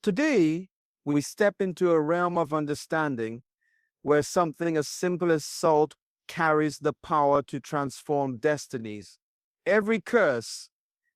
Today, we step into a realm of understanding where something as simple as salt carries the power to transform destinies. Every curse,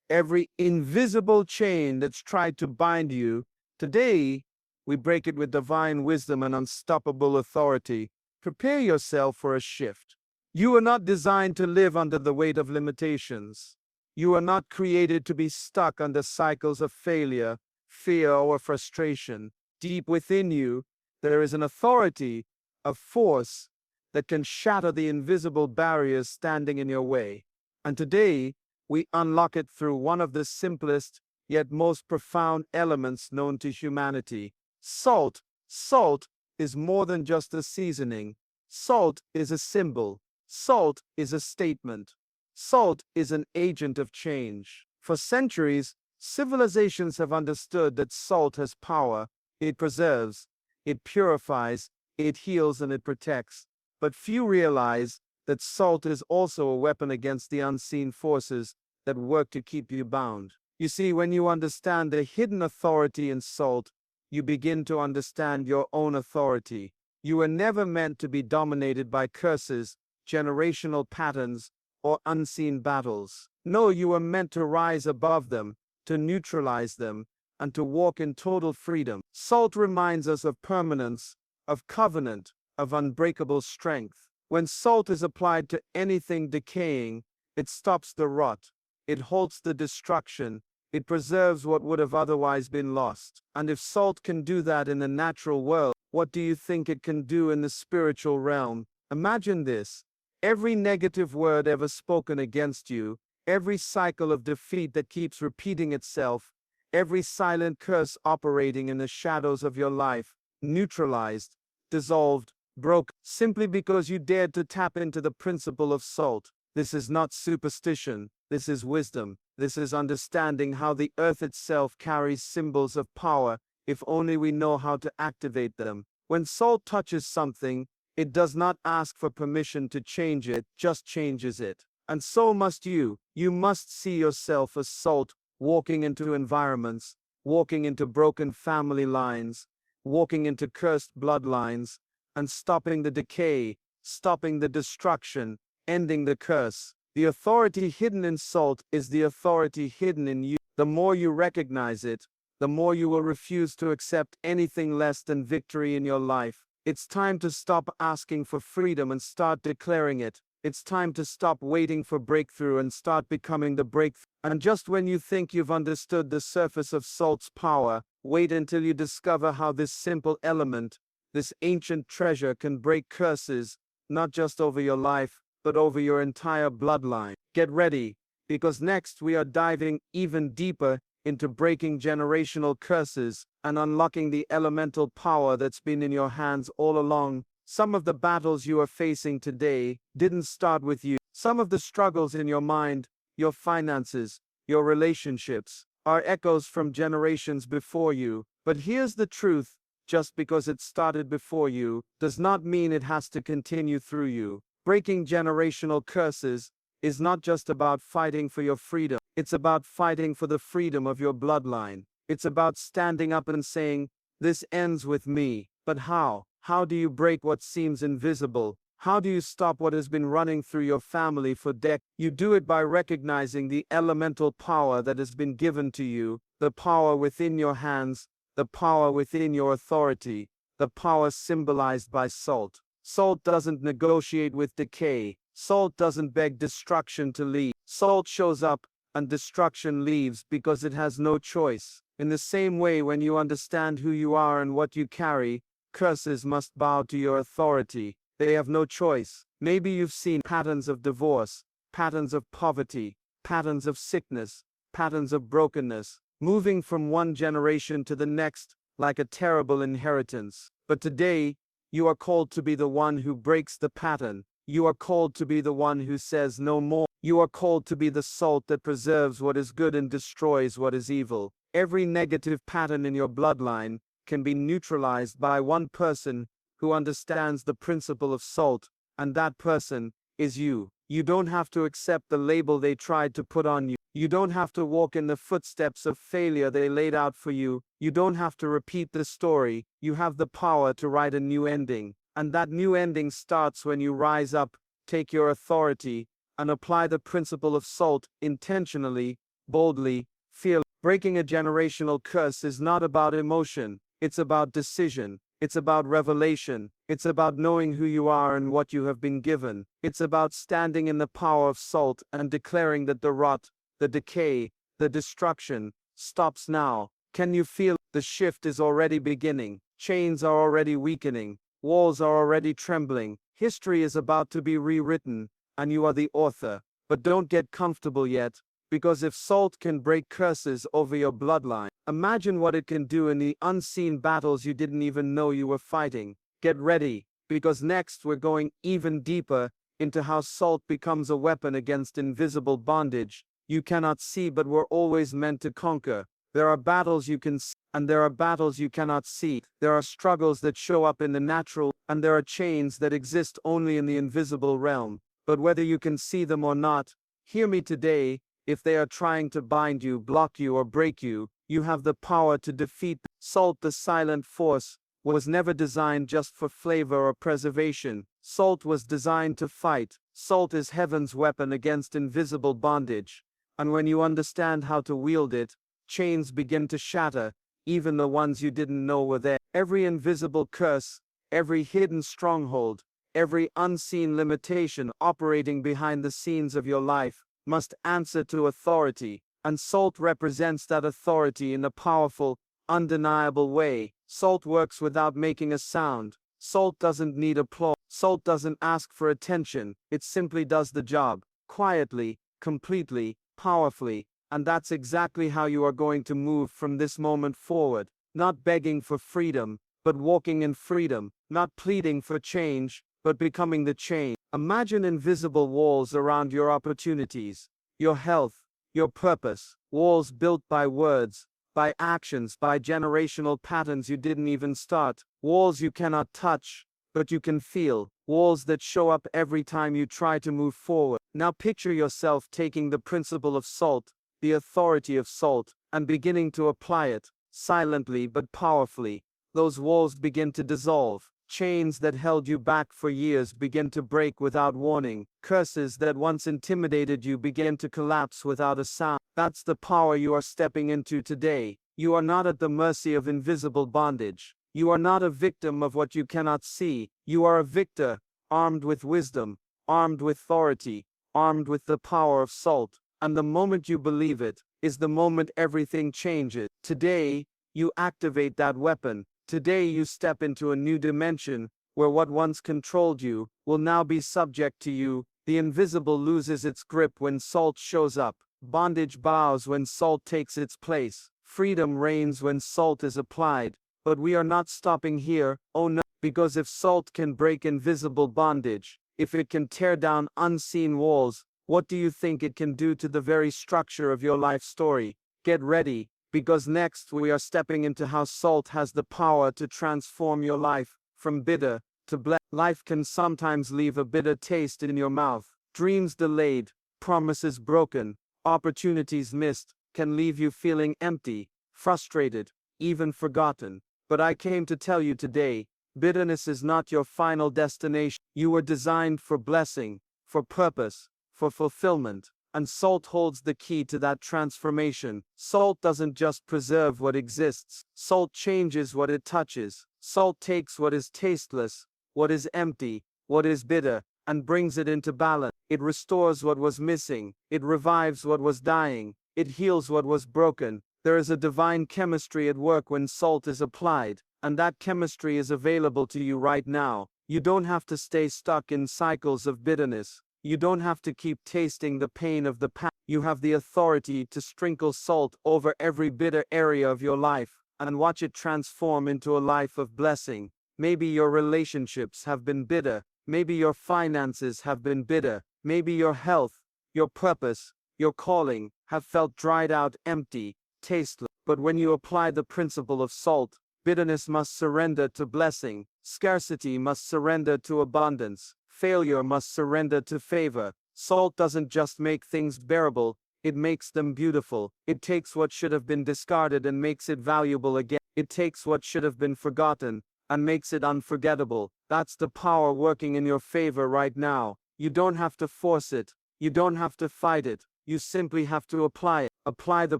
every invisible chain that's tried to bind you, today we break it with divine wisdom and unstoppable authority. Prepare yourself for a shift. You are not designed to live under the weight of limitations. You are not created to be stuck under cycles of failure, fear, or frustration. Deep within you, there is an authority, a force that can shatter the invisible barriers standing in your way. And today, we unlock it through one of the simplest yet most profound elements known to humanity. Salt. Salt is more than just a seasoning. Salt is a symbol. Salt is a statement. Salt is an agent of change. For centuries, civilizations have understood that salt has power. It preserves, it purifies, it heals, and it protects. But few realize that salt is also a weapon against the unseen forces that work to keep you bound. You see, when you understand the hidden authority in salt, you begin to understand your own authority. You were never meant to be dominated by curses, generational patterns, or unseen battles. No, you were meant to rise above them, to neutralize them, and to walk in total freedom. Salt reminds us of permanence, of covenant, of unbreakable strength. When salt is applied to anything decaying, it stops the rot, it halts the destruction, it preserves what would have otherwise been lost. And if salt can do that in the natural world, what do you think it can do in the spiritual realm? Imagine this. Every negative word ever spoken against you, every cycle of defeat that keeps repeating itself, every silent curse operating in the shadows of your life, neutralized, dissolved, broke, simply because you dared to tap into the principle of salt. This is not superstition, this is wisdom. This is understanding how the earth itself carries symbols of power, if only we know how to activate them. When salt touches something, it does not ask for permission to change it, just changes it. And so must you. You must see yourself as salt, walking into environments, walking into broken family lines, walking into cursed bloodlines, and stopping the decay, stopping the destruction, ending the curse. The authority hidden in salt is the authority hidden in you. The more you recognize it, the more you will refuse to accept anything less than victory in your life. It's time to stop asking for freedom and start declaring it. It's time to stop waiting for breakthrough and start becoming the breakthrough. And just when you think you've understood the surface of salt's power, wait until you discover how this simple element, this ancient treasure, can break curses, not just over your life, but over your entire bloodline. Get ready, because next we are diving even deeper into breaking generational curses and unlocking the elemental power that's been in your hands all along. Some of the battles you are facing today didn't start with you. Some of the struggles in your mind, your finances, your relationships, are echoes from generations before you. But here's the truth. Just because it started before you does not mean it has to continue through you. Breaking generational curses is not just about fighting for your freedom. It's about fighting for the freedom of your bloodline. It's about standing up and saying, "This ends with me." But how? How do you break what seems invisible? How do you stop what has been running through your family for decades? You do it by recognizing the elemental power that has been given to you, the power within your hands, the power within your authority, the power symbolized by salt. Salt doesn't negotiate with decay. Salt doesn't beg destruction to leave. Salt shows up, and destruction leaves because it has no choice. In the same way, when you understand who you are and what you carry, curses must bow to your authority. They have no choice. Maybe you've seen patterns of divorce, patterns of poverty, patterns of sickness, patterns of brokenness, moving from one generation to the next like a terrible inheritance. But today, you are called to be the one who breaks the pattern. You are called to be the one who says no more. You are called to be the salt that preserves what is good and destroys what is evil. Every negative pattern in your bloodline can be neutralized by one person who understands the principle of salt, and that person is you. You don't have to accept the label they tried to put on you. You don't have to walk in the footsteps of failure they laid out for you. You don't have to repeat the story. You have the power to write a new ending. And that new ending starts when you rise up, take your authority, and apply the principle of salt intentionally, boldly, fearlessly. Breaking a generational curse is not about emotion, it's about decision. It's about revelation. It's about knowing who you are and what you have been given. It's about standing in the power of salt and declaring that the rot, the decay, the destruction stops now. Can you feel the shift is already beginning? Chains are already weakening. Walls are already trembling. History is about to be rewritten, and you are the author. But don't get comfortable yet, because if salt can break curses over your bloodline, imagine what it can do in the unseen battles you didn't even know you were fighting. Get ready, because next we're going even deeper into how salt becomes a weapon against invisible bondage you cannot see but were always meant to conquer. There are battles you can see, and there are battles you cannot see. There are struggles that show up in the natural, and there are chains that exist only in the invisible realm. But whether you can see them or not, hear me today. If they are trying to bind you, block you, or break you, you have the power to defeat them. Salt, the silent force, was never designed just for flavor or preservation. Salt was designed to fight. Salt is heaven's weapon against invisible bondage. And when you understand how to wield it, chains begin to shatter, even the ones you didn't know were there. Every invisible curse, every hidden stronghold, every unseen limitation operating behind the scenes of your life must answer to authority, and salt represents that authority in a powerful, undeniable way. Salt works without making a sound. Salt doesn't need applause. Salt doesn't ask for attention. It simply does the job, quietly, completely, powerfully, and that's exactly how you are going to move from this moment forward. Not begging for freedom, but walking in freedom. Not pleading for change, but becoming the change. Imagine invisible walls around your opportunities, your health, your purpose. Walls built by words, by actions, by generational patterns you didn't even start. Walls you cannot touch, but you can feel. Walls that show up every time you try to move forward. Now picture yourself taking the principle of salt, the authority of salt, and beginning to apply it, silently but powerfully. Those walls begin to dissolve. Chains that held you back for years begin to break without warning. Curses that once intimidated you begin to collapse without a sound. That's the power you are stepping into today. You are not at the mercy of invisible bondage. You are not a victim of what you cannot see. You are a victor, armed with wisdom, armed with authority, armed with the power of salt. And the moment you believe it, is the moment everything changes. Today, you activate that weapon. Today you step into a new dimension, where what once controlled you, will now be subject to you. The invisible loses its grip when salt shows up. Bondage bows when salt takes its place. Freedom reigns when salt is applied. But we are not stopping here, oh no, because if salt can break invisible bondage, if it can tear down unseen walls, what do you think it can do to the very structure of your life story? Get ready. Because next we are stepping into how salt has the power to transform your life, from bitter to blessed. Life can sometimes leave a bitter taste in your mouth. Dreams delayed, promises broken, opportunities missed, can leave you feeling empty, frustrated, even forgotten. But I came to tell you today, bitterness is not your final destination. You were designed for blessing, for purpose, for fulfillment. And salt holds the key to that transformation. Salt doesn't just preserve what exists. Salt changes what it touches. Salt takes what is tasteless, what is empty, what is bitter, and brings it into balance. It restores what was missing. It revives what was dying. It heals what was broken. There is a divine chemistry at work when salt is applied, and that chemistry is available to you right now. You don't have to stay stuck in cycles of bitterness. You don't have to keep tasting the pain of the past. You have the authority to sprinkle salt over every bitter area of your life and watch it transform into a life of blessing. Maybe your relationships have been bitter. Maybe your finances have been bitter. Maybe your health, your purpose, your calling have felt dried out, empty, tasteless. But when you apply the principle of salt, bitterness must surrender to blessing. Scarcity must surrender to abundance. Failure must surrender to favor. Salt doesn't just make things bearable, it makes them beautiful. It takes what should have been discarded and makes it valuable again. It takes what should have been forgotten and makes it unforgettable. That's the power working in your favor right now. You don't have to force it. You don't have to fight it. You simply have to apply it. Apply the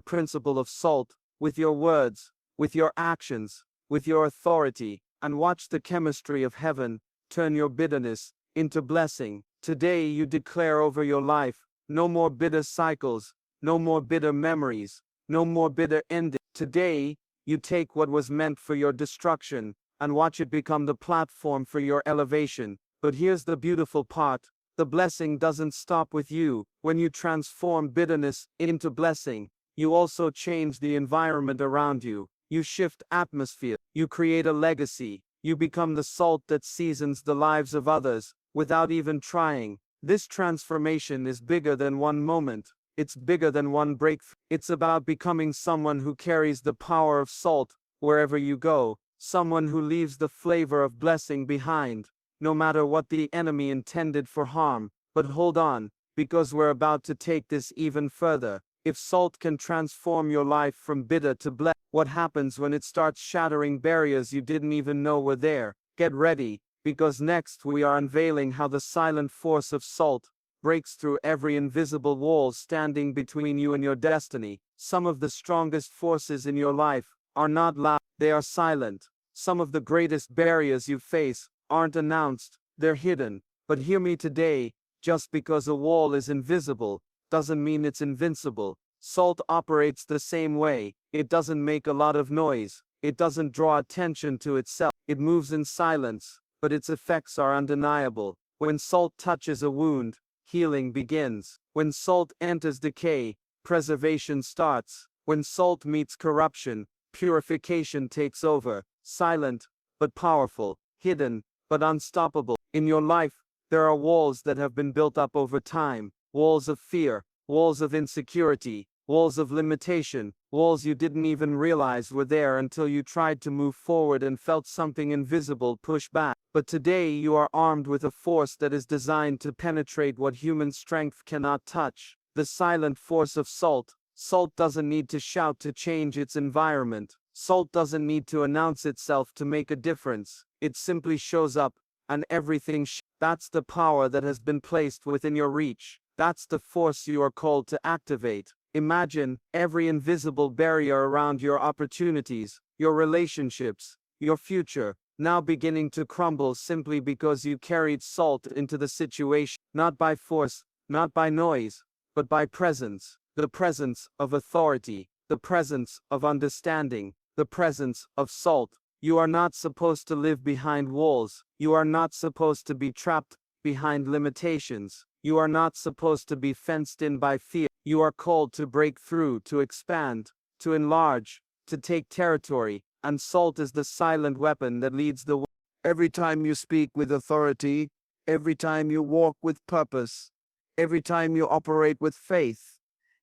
principle of salt with your words, with your actions, with your authority, and watch the chemistry of heaven turn your bitterness into blessing. Today you declare over your life, no more bitter cycles, no more bitter memories, no more bitter endings. Today, you take what was meant for your destruction and watch it become the platform for your elevation. But here's the beautiful part. The blessing doesn't stop with you. When you transform bitterness into blessing, you also change the environment around you. You shift atmosphere. You create a legacy. You become the salt that seasons the lives of others without even trying. This transformation is bigger than one moment. It's bigger than one breakthrough. It's about becoming someone who carries the power of salt wherever you go, someone who leaves the flavor of blessing behind, no matter what the enemy intended for harm. But hold on, because we're about to take this even further. If salt can transform your life from bitter to blessed, what happens when it starts shattering barriers you didn't even know were there? Get ready, because next we are unveiling how the silent force of salt breaks through every invisible wall standing between you and your destiny. Some of the strongest forces in your life are not loud, they are silent. Some of the greatest barriers you face aren't announced, they're hidden. But hear me today, just because a wall is invisible doesn't mean it's invincible. Salt operates the same way. It doesn't make a lot of noise. It doesn't draw attention to itself. It moves in silence, but its effects are undeniable. When salt touches a wound, healing begins. When salt enters decay, preservation starts. When salt meets corruption, purification takes over. Silent, but powerful. Hidden, but unstoppable. In your life, there are walls that have been built up over time. Walls of fear, walls of insecurity, walls of limitation, walls you didn't even realize were there until you tried to move forward and felt something invisible push back. But today you are armed with a force that is designed to penetrate what human strength cannot touch. The silent force of salt. Salt doesn't need to shout to change its environment. Salt doesn't need to announce itself to make a difference. It simply shows up, and everything That's the power that has been placed within your reach. That's the force you are called to activate. Imagine every invisible barrier around your opportunities, your relationships, your future, now beginning to crumble simply because you carried salt into the situation, not by force, not by noise, but by presence. The presence of authority, the presence of understanding, the presence of salt. You are not supposed to live behind walls. You are not supposed to be trapped behind limitations. You are not supposed to be fenced in by fear. You are called to break through, to expand, to enlarge, to take territory, and salt is the silent weapon that leads the way. Every time you speak with authority, every time you walk with purpose, every time you operate with faith,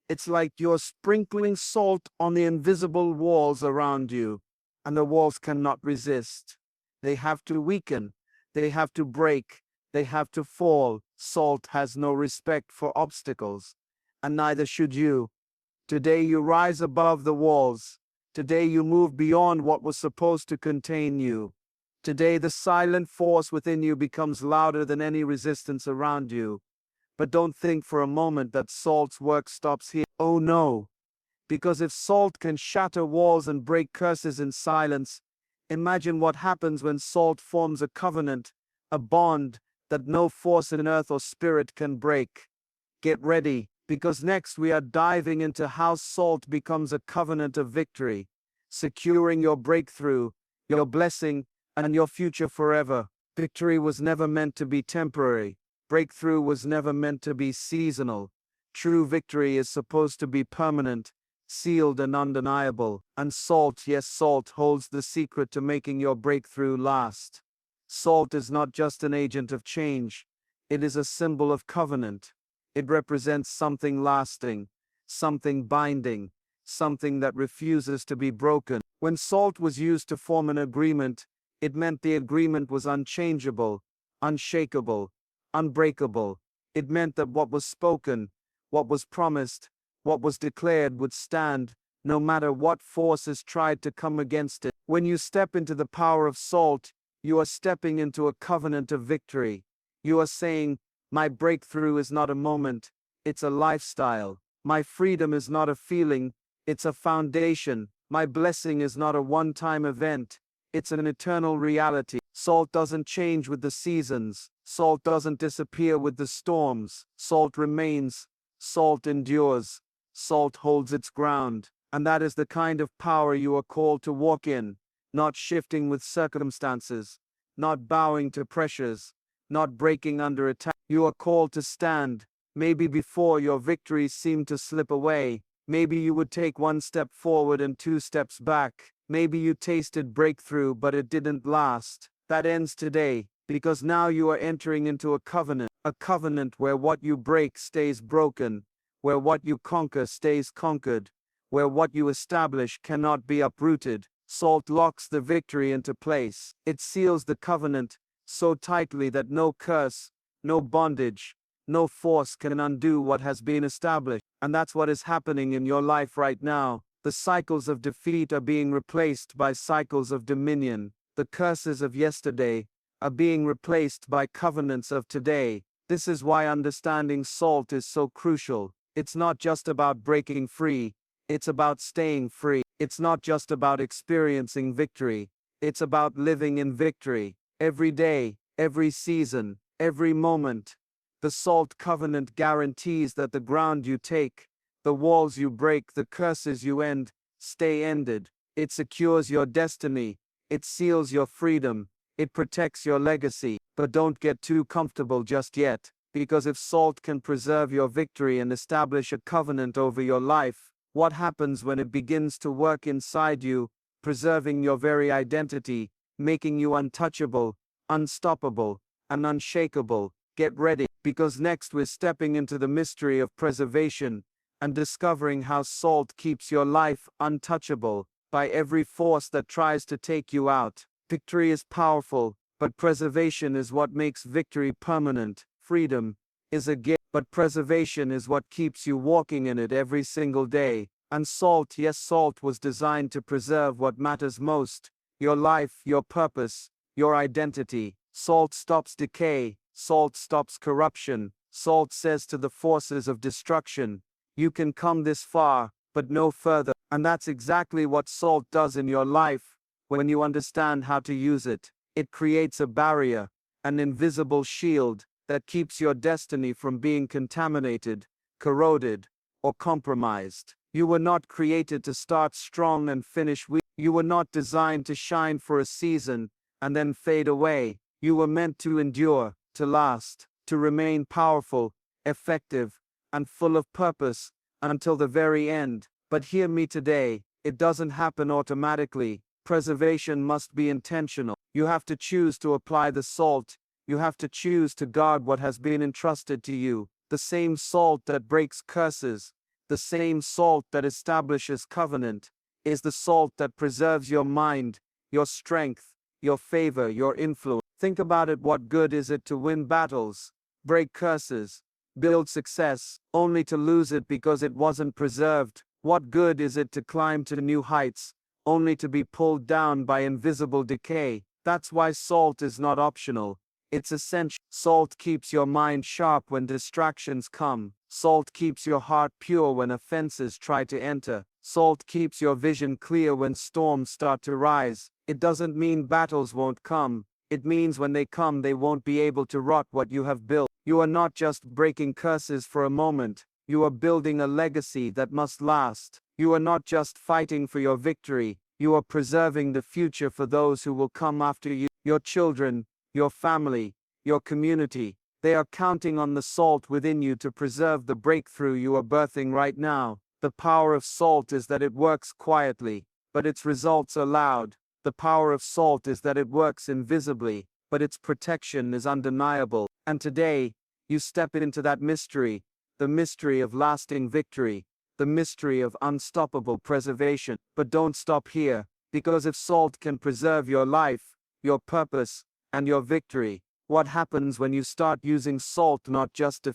it's like you're sprinkling salt on the invisible walls around you, and the walls cannot resist. They have to weaken, they have to break, they have to fall. Salt has no respect for obstacles, and neither should you. Today you rise above the walls. Today you move beyond what was supposed to contain you. Today the silent force within you becomes louder than any resistance around you. But don't think for a moment that salt's work stops here. Oh no, because if salt can shatter walls and break curses in silence, imagine what happens when salt forms a covenant, a bond that no force in earth or spirit can break. Get ready, because next we are diving into how salt becomes a covenant of victory, securing your breakthrough, your blessing, and your future forever. Victory was never meant to be temporary. Breakthrough was never meant to be seasonal. True victory is supposed to be permanent, sealed and undeniable. And salt, yes, salt holds the secret to making your breakthrough last. Salt is not just an agent of change. It is a symbol of covenant. It represents something lasting, something binding, something that refuses to be broken. When salt was used to form an agreement, it meant the agreement was unchangeable, unshakable, unbreakable. It meant that what was spoken, what was promised, what was declared would stand, no matter what forces tried to come against it. When you step into the power of salt, you are stepping into a covenant of victory. You are saying, my breakthrough is not a moment, it's a lifestyle. My freedom is not a feeling, it's a foundation. My blessing is not a one-time event, it's an eternal reality. Salt doesn't change with the seasons. Salt doesn't disappear with the storms. Salt remains. Salt endures. Salt holds its ground. And that is the kind of power you are called to walk in, not shifting with circumstances, not bowing to pressures, not breaking under attack. You are called to stand. Maybe before your victories seem to slip away. Maybe you would take one step forward and two steps back. Maybe you tasted breakthrough, but it didn't last. That ends today, because now you are entering into a covenant where what you break stays broken, where what you conquer stays conquered, where what you establish cannot be uprooted. Salt locks the victory into place. It seals the covenant so tightly that no curse, no bondage, no force can undo what has been established. And that's what is happening in your life right now. The cycles of defeat are being replaced by cycles of dominion. The curses of yesterday are being replaced by covenants of today. This is why understanding salt is so crucial. It's not just about breaking free, it's about staying free. It's not just about experiencing victory, it's about living in victory. Every day, every season, every moment. The salt covenant guarantees that the ground you take, the walls you break, the curses you end, stay ended. It secures your destiny. It seals your freedom. It protects your legacy. But don't get too comfortable just yet, because if salt can preserve your victory and establish a covenant over your life, what happens when it begins to work inside you, preserving your very identity, making you untouchable, unstoppable, and unshakable? Get ready, because next we're stepping into the mystery of preservation and discovering how salt keeps your life untouchable by every force that tries to take you out. Victory is powerful, but preservation is what makes victory permanent. Freedom is a gift, but preservation is what keeps you walking in it every single day. And salt, yes, salt was designed to preserve what matters most: your life, your purpose, your identity. Salt stops decay. Salt stops corruption. Salt says to the forces of destruction, you can come this far, but no further. And that's exactly what salt does in your life. When you understand how to use it, it creates a barrier, an invisible shield that keeps your destiny from being contaminated, corroded, or compromised. You were not created to start strong and finish weak. You were not designed to shine for a season and then fade away. You were meant to endure, to last, to remain powerful, effective, and full of purpose until the very end. But hear me today, it doesn't happen automatically. Preservation must be intentional. You have to choose to apply the salt. You have to choose to guard what has been entrusted to you. The same salt that breaks curses, the same salt that establishes covenant, is the salt that preserves your mind, your strength, your favor, your influence. Think about it. What good is it to win battles, break curses, build success, only to lose it because it wasn't preserved? What good is it to climb to new heights, only to be pulled down by invisible decay? That's why salt is not optional. It's essential. Salt keeps your mind sharp when distractions come. Salt keeps your heart pure when offenses try to enter. Salt keeps your vision clear when storms start to rise. It doesn't mean battles won't come. It means when they come, they won't be able to rot what you have built. You are not just breaking curses for a moment. You are building a legacy that must last. You are not just fighting for your victory. You are preserving the future for those who will come after you. Your children, your family, your community. They are counting on the salt within you to preserve the breakthrough you are birthing right now. The power of salt is that it works quietly, but its results are loud. The power of salt is that it works invisibly, but its protection is undeniable. And today, you step into that mystery, the mystery of lasting victory, the mystery of unstoppable preservation. But don't stop here, because if salt can preserve your life, your purpose, and your victory, What happens when you start using salt not just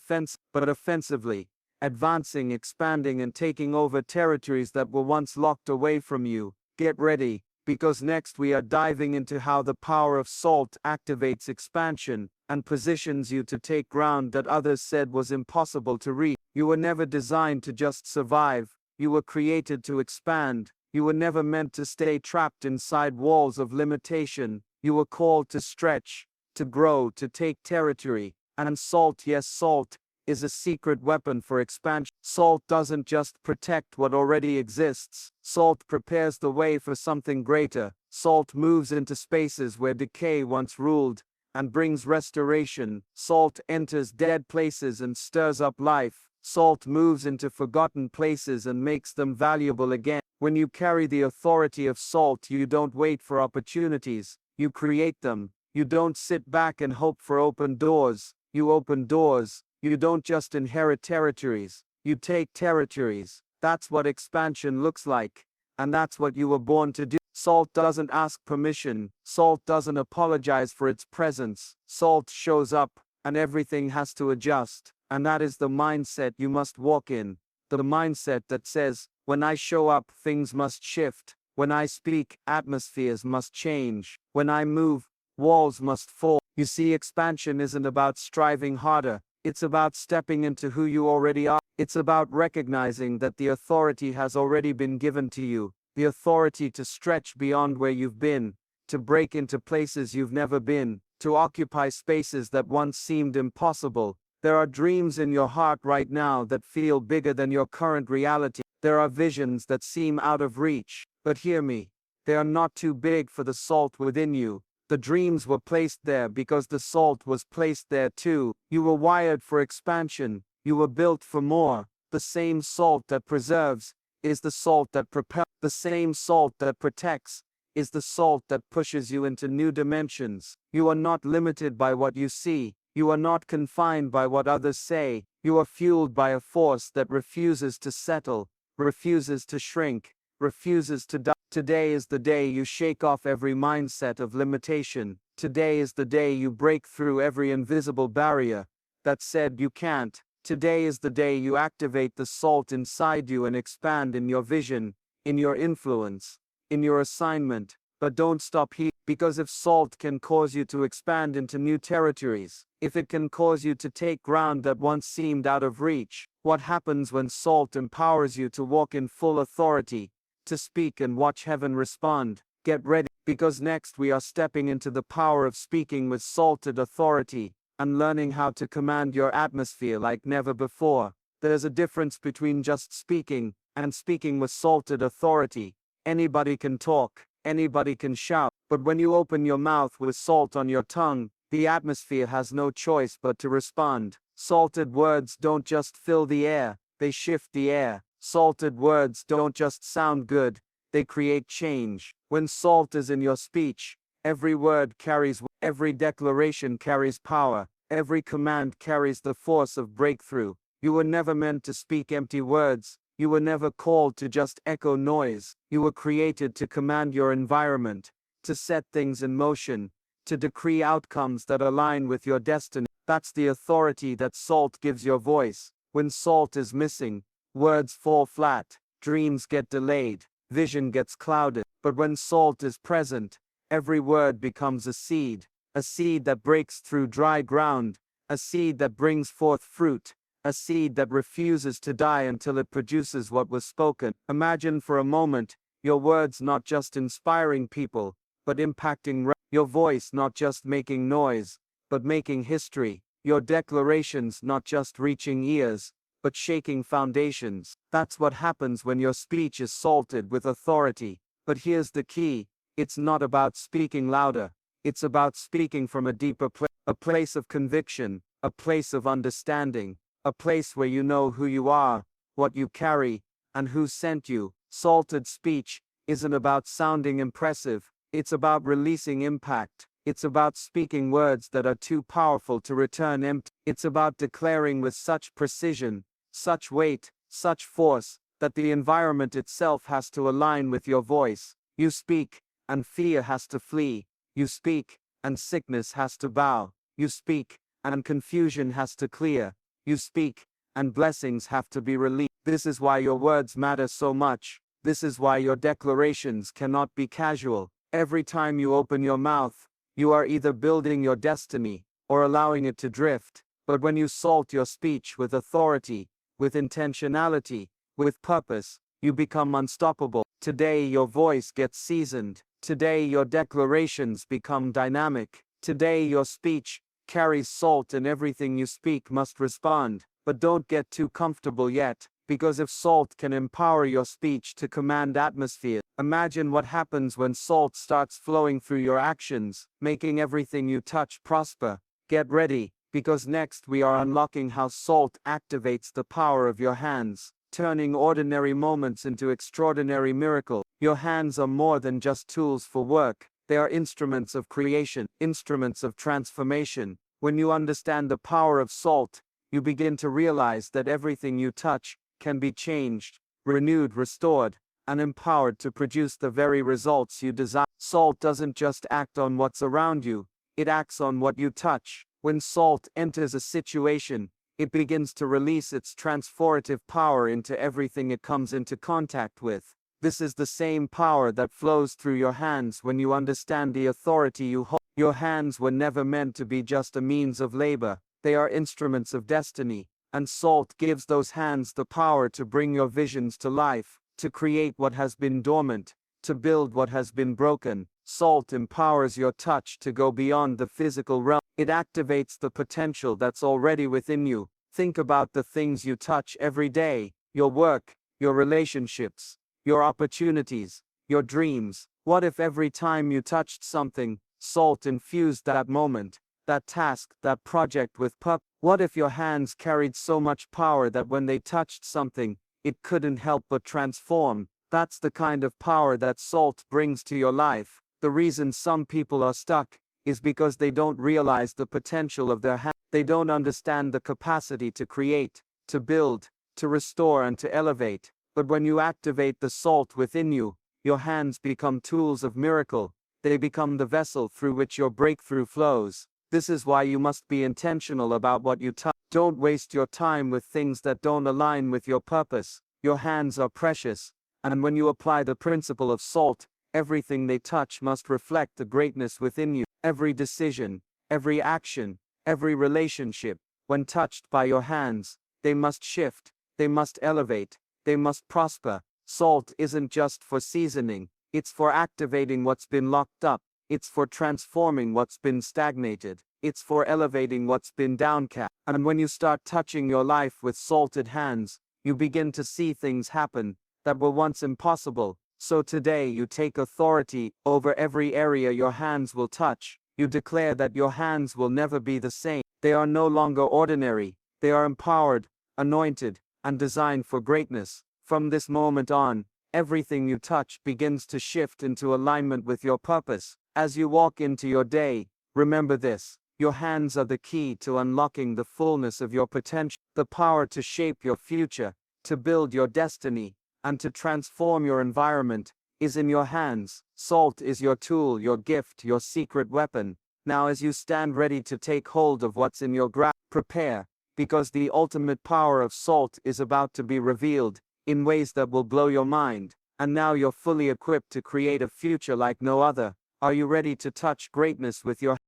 but offensively, advancing, expanding, and taking over territories that were once locked away from you? Get ready, because next we are diving into how the power of salt activates expansion and positions you to take ground that others said was impossible to reach. You were never designed to just survive, you were created to expand. You were never meant to stay trapped inside walls of limitation. You were called to stretch, to grow, to take territory. And salt, yes, salt, is a secret weapon for expansion. Salt doesn't just protect what already exists. Salt prepares the way for something greater. Salt moves into spaces where decay once ruled and brings restoration. Salt enters dead places and stirs up life. Salt moves into forgotten places and makes them valuable again. When you carry the authority of salt, you don't wait for opportunities, you create them. You don't sit back and hope for open doors, you open doors. You don't just inherit territories, you take territories. That's what expansion looks like, and that's what you were born to do. Salt doesn't ask permission, salt doesn't apologize for its presence. Salt shows up, and everything has to adjust. And that is the mindset you must walk in. The mindset that says, when I show up, things must shift. When I speak, atmospheres must change. When I move, walls must fall. You see, expansion isn't about striving harder. It's about stepping into who you already are. It's about recognizing that the authority has already been given to you. The authority to stretch beyond where you've been, to break into places you've never been, to occupy spaces that once seemed impossible. There are dreams in your heart right now that feel bigger than your current reality. There are visions that seem out of reach. But hear me, they are not too big for the salt within you. The dreams were placed there because the salt was placed there too. You were wired for expansion. You were built for more. The same salt that preserves is the salt that propels. The same salt that protects is the salt that pushes you into new dimensions. You are not limited by what you see. You are not confined by what others say. You are fueled by a force that refuses to settle, refuses to shrink, refuses to die. Today is the day you shake off every mindset of limitation. Today is the day you break through every invisible barrier that said you can't. Today is the day you activate the salt inside you and expand in your vision, in your influence, in your assignment. But don't stop here, because if salt can cause you to expand into new territories, if it can cause you to take ground that once seemed out of reach, what happens when salt empowers you to walk in full authority, to speak and watch heaven respond? Get ready, because next we are stepping into the power of speaking with salted authority and learning how to command your atmosphere like never before. There's a difference between just speaking and speaking with salted authority. Anybody can talk, anybody can shout, but when you open your mouth with salt on your tongue, the atmosphere has no choice but to respond. Salted words don't just fill the air, they shift the air. Salted words don't just sound good, they create change. When salt is in your speech, every word carries, every declaration carries power, every command carries the force of breakthrough. You were never meant to speak empty words. You were never called to just echo noise. You were created to command your environment, to set things in motion, to decree outcomes that align with your destiny. That's the authority that salt gives your voice. When salt is missing, words fall flat, dreams get delayed, vision gets clouded. But when salt is present, every word becomes a seed that breaks through dry ground, a seed that brings forth fruit, a seed that refuses to die until it produces what was spoken. Imagine for a moment, your words not just inspiring people, but impacting your voice not just making noise, but making history. Your declarations not just reaching ears, but shaking foundations. That's what happens when your speech is salted with authority. But here's the key. It's not about speaking louder. It's about speaking from a deeper place, a place of conviction, a place of understanding, a place where you know who you are, what you carry, and who sent you. Salted speech isn't about sounding impressive. It's about releasing impact. It's about speaking words that are too powerful to return empty. It's about declaring with such precision, such weight, such force, that the environment itself has to align with your voice. You speak, and fear has to flee. You speak, and sickness has to bow. You speak, and confusion has to clear. You speak, and blessings have to be released. This is why your words matter so much. This is why your declarations cannot be casual. Every time you open your mouth, you are either building your destiny or allowing it to drift. But when you salt your speech with authority, with intentionality, with purpose, you become unstoppable. Today your voice gets seasoned. Today your declarations become dynamic. Today your speech carries salt, and everything you speak must respond. But don't get too comfortable yet, because if salt can empower your speech to command atmosphere, imagine what happens when salt starts flowing through your actions, making everything you touch prosper. Get ready, because next we are unlocking how salt activates the power of your hands, turning ordinary moments into extraordinary miracles. Your hands are more than just tools for work. They are instruments of creation, instruments of transformation. When you understand the power of salt, you begin to realize that everything you touch can be changed, renewed, restored, and empowered to produce the very results you desire. Salt doesn't just act on what's around you, it acts on what you touch. When salt enters a situation, it begins to release its transformative power into everything it comes into contact with. This is the same power that flows through your hands when you understand the authority you hold. Your hands were never meant to be just a means of labor. They are instruments of destiny, and salt gives those hands the power to bring your visions to life, to create what has been dormant, to build what has been broken. Salt empowers your touch to go beyond the physical realm. It activates the potential that's already within you. Think about the things you touch every day: your work, your relationships, your opportunities, your dreams. What if every time you touched something, salt infused that moment, that task, that project with purpose? What if your hands carried so much power that when they touched something, it couldn't help but transform? That's the kind of power that salt brings to your life. The reason some people are stuck is because they don't realize the potential of their hands. They don't understand the capacity to create, to build, to restore, and to elevate. But when you activate the salt within you, your hands become tools of miracle. They become the vessel through which your breakthrough flows. This is why you must be intentional about what you touch. Don't waste your time with things that don't align with your purpose. Your hands are precious, and when you apply the principle of salt, everything they touch must reflect the greatness within you. Every decision, every action, every relationship, when touched by your hands, they must shift, they must elevate, they must prosper. Salt isn't just for seasoning, it's for activating what's been locked up, it's for transforming what's been stagnated, it's for elevating what's been downcast. And when you start touching your life with salted hands, you begin to see things happen that were once impossible. So today you take authority over every area your hands will touch. You declare that your hands will never be the same. They are no longer ordinary. They are empowered, anointed, and designed for greatness. From this moment on, everything you touch begins to shift into alignment with your purpose. As you walk into your day, remember this: your hands are the key to unlocking the fullness of your potential. The power to shape your future, to build your destiny, and to transform your environment is in your hands. Salt is your tool, your gift, your secret weapon. Now, as you stand ready to take hold of what's in your grasp, prepare, because the ultimate power of salt is about to be revealed in ways that will blow your mind. And now you're fully equipped to create a future like no other. Are you ready to touch greatness with your